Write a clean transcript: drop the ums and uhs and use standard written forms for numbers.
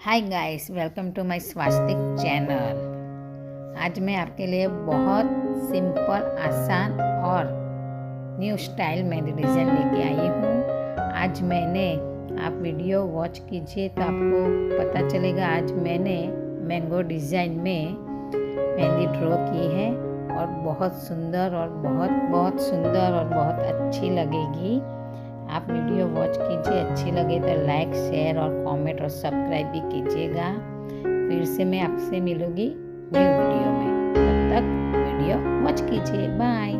Hi guys, welcome to my Swastik channel. आज मैं आपके लिए बहुत सिंपल, आसान और न्यू स्टाइल मेहंदी डिज़ाइन लेके आई हूँ। आज मैंने, आप वीडियो वॉच कीजिए तो आपको पता चलेगा। आज मैंने मैंगो डिज़ाइन में मेहंदी ड्रॉ की है और बहुत सुंदर और बहुत सुंदर और बहुत अच्छी लगेगी। आप वीडियो वॉच कीजिए, अच्छी लगे तो लाइक, शेयर और कमेंट और सब्सक्राइब भी कीजिएगा। फिर से मैं आपसे मिलूँगी न्यू वीडियो में। तब तक वीडियो वॉच कीजिए। बाय।